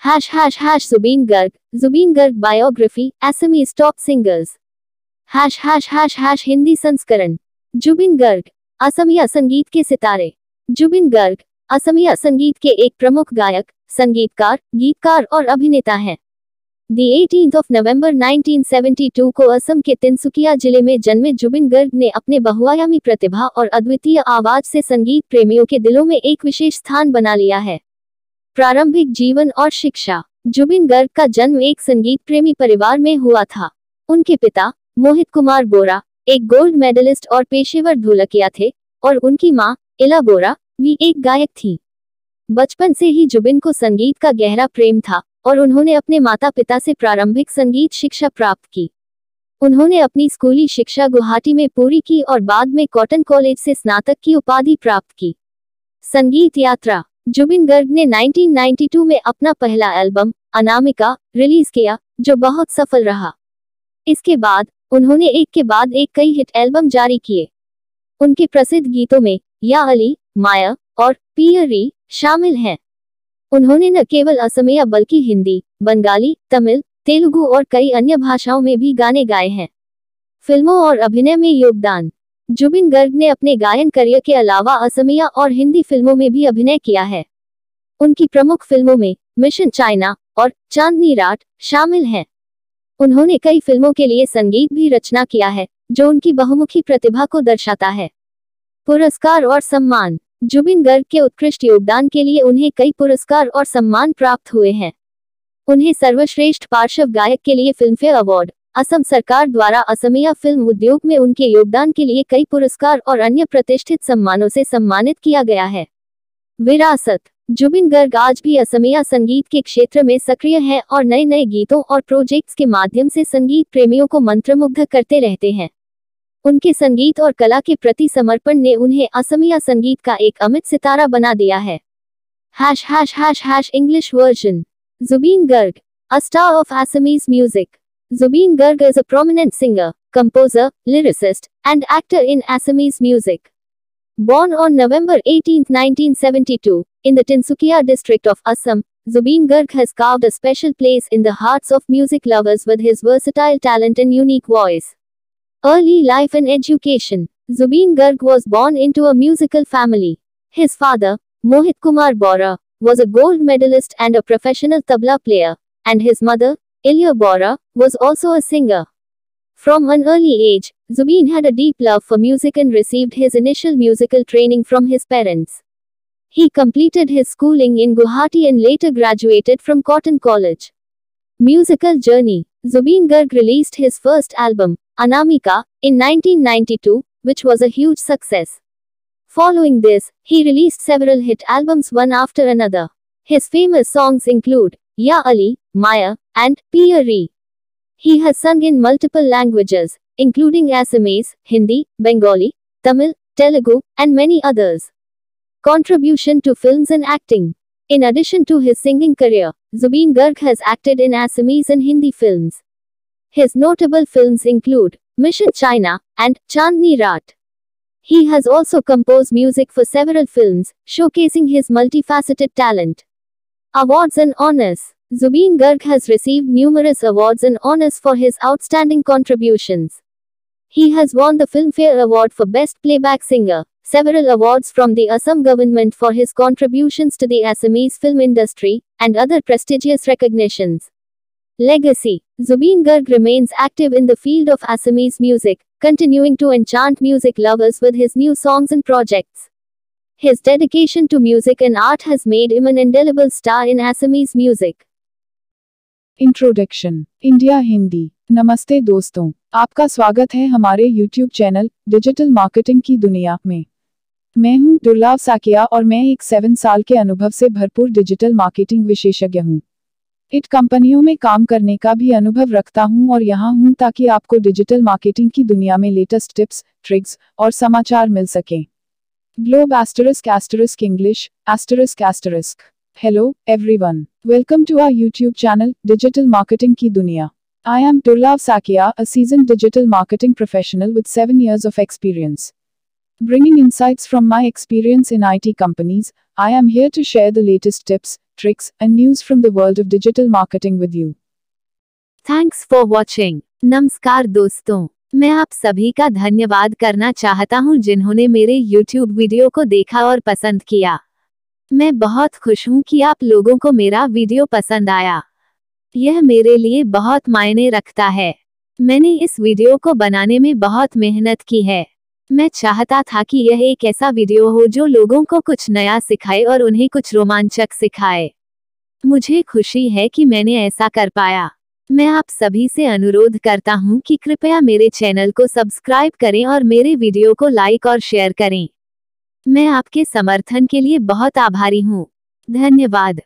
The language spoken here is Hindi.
Zubeen Garg biography, Assamese top singers. Hindi संस्करण. जुबिन गर्ग, असमिया संगीत के सितारे. जुबिन गर्ग, असमिया संगीत के एक प्रमुख गायक, संगीतकार, गीतकार और अभिनेता हैं. 18 नवंबर 1972 को असम के तिनसुकिया जिले में जन्मे जुबिन गर्ग ने अपने बहुआयामी प्रतिभा और अद्वितीय आवाज से संगीत प्रेमियों के दिलों में एक विशेष स्थान बना लिया है. प्रारंभिक जीवन और शिक्षा. जुबिन गर्ग का जन्म एक संगीत प्रेमी परिवार में हुआ था. उनके पिता मोहित कुमार बोरा एक गोल्ड मेडलिस्ट और पेशेवर ढोलकिया थे और उनकी मां इला बोरा भी एक गायक थी. बचपन से ही जुबिन को संगीत का गहरा प्रेम था और उन्होंने अपने माता पिता से प्रारंभिक संगीत शिक्षा प्राप्त की. उन्होंने अपनी स्कूली शिक्षा गुवाहाटी में पूरी की और बाद में कॉटन कॉलेज से स्नातक की उपाधि प्राप्त की. संगीत यात्रा. जुबिन गर्ग ने 1992 में अपना पहला एल्बम अनामिका रिलीज किया, जो बहुत सफल रहा. इसके बाद उन्होंने एक के बाद एक कई हिट एल्बम जारी किए. उनके प्रसिद्ध गीतों में या अली, माया और पियरी शामिल हैं. उन्होंने न केवल असमिया बल्कि हिंदी, बंगाली, तमिल, तेलुगु और कई अन्य भाषाओं में भी गाने गाए हैं. फिल्मों और अभिनय में योगदान. जुबिन गर्ग ने अपने गायन करियर के अलावा असमिया और हिंदी फिल्मों में भी अभिनय किया है. उनकी प्रमुख फिल्मों में मिशन चाइना और चांदनी रात शामिल हैं. उन्होंने कई फिल्मों के लिए संगीत भी रचना किया है, जो उनकी बहुमुखी प्रतिभा को दर्शाता है. पुरस्कार और सम्मान. जुबिन गर्ग के उत्कृष्ट योगदान के लिए उन्हें कई पुरस्कार और सम्मान प्राप्त हुए हैं. उन्हें सर्वश्रेष्ठ पार्श्व गायक के लिए फिल्मफेयर अवार्ड, असम सरकार द्वारा असमिया फिल्म उद्योग में उनके योगदान के लिए कई पुरस्कार और अन्य प्रतिष्ठित सम्मानों से सम्मानित किया गया है. विरासत. जुबिन गर्ग आज भी असमिया संगीत के क्षेत्र में सक्रिय हैं और नए नए गीतों और प्रोजेक्ट्स के माध्यम से संगीत प्रेमियों को मंत्रमुग्ध करते रहते हैं. उनके संगीत और कला के प्रति समर्पण ने उन्हें असमिया संगीत का एक अमिट सितारा बना दिया है. English version. Zubeen Garg, a star of Assamese music. Zubeen Garg is a prominent singer, composer, lyricist, and actor in Assamese music. Born on November 18, 1972, in the Tinsukia district of Assam, Zubeen Garg has carved a special place in the hearts of music lovers with his versatile talent and unique voice. Early life and education. Zubeen Garg was born into a musical family. His father, Mohit Kumar Bora, was a gold medalist and a professional tabla player, and his mother, Ilya Bora, was also a singer. From an early age, Zubeen had a deep love for music and received his initial musical training from his parents. He completed his schooling in Guwahati and later graduated from Cotton College. Musical journey. Zubeen Garg released his first album, Anamika, in 1992, which was a huge success. Following this, he released several hit albums one after another. His famous songs include Ya Ali, Maya, and Piyari. He has sung in multiple languages, including Assamese, Hindi, Bengali, Tamil, Telugu, and many others. Contribution to films and acting. In addition to his singing career, Zubeen Garg has acted in Assamese and Hindi films. His notable films include Mission China and Chandni Raat. He has also composed music for several films, showcasing his multifaceted talent. Awards and honors. Zubeen Garg has received numerous awards and honors for his outstanding contributions. He has won the Filmfare Award for Best Playback Singer, several awards from the Assam government for his contributions to the Assamese film industry, and other prestigious recognitions. Legacy. Zubeen Garg remains active in the field of Assamese music, continuing to enchant music lovers with his new songs and projects. His dedication to music and art has made him an indelible star in Assamese music. Introduction. India Hindi. नमस्ते दोस्तों, आपका स्वागत है हमारे YouTube चैनल डिजिटल मार्केटिंग की दुनिया में. मैं हूं दुर्लभ साकिया और मैं एक 7 साल के अनुभव से भरपूर डिजिटल मार्केटिंग विशेषज्ञ हूं. इट कंपनियों में काम करने का भी अनुभव रखता हूं और यहां हूं ताकि आपको डिजिटल मार्केटिंग की दुनिया में लेटेस्ट टिप्स, ट्रिक्स और समाचार मिल सकें. Globe *** English ***. Hello, everyone. Welcome to our YouTube channel, Digital Marketing Ki Duniya. I am Durlab Sakia, a seasoned digital marketing professional with 7 years of experience. Bringing insights from my experience in IT companies, I am here to share the latest tips, tricks, and news from the world of digital marketing with you. Thanks for watching. नमस्कार दोस्तों, मैं आप सभी का धन्यवाद करना चाहता हूं जिन्होंने मेरे YouTube वीडियो को देखा और पसंद किया। मैं बहुत खुश हूं कि आप लोगों को मेरा वीडियो पसंद आया। यह मेरे लिए बहुत मायने रखता है। मैंने इस वीडियो को बनाने में बहुत मेहनत की है। मैं चाहता था कि यह एक ऐसा वीडियो हो जो लोगों को कुछ नया सिखाए और उन्हें कुछ रोमांचक सिखाए। मुझे खुशी है कि मैंने ऐसा कर पाया। मैं आप सभी से अनुरोध करता हूं कि कृपया मेरे चैनल को सब्सक्राइब करें और मेरे वीडियो को लाइक और शेयर करें। मैं आपके समर्थन के लिए बहुत आभारी हूं। धन्यवाद।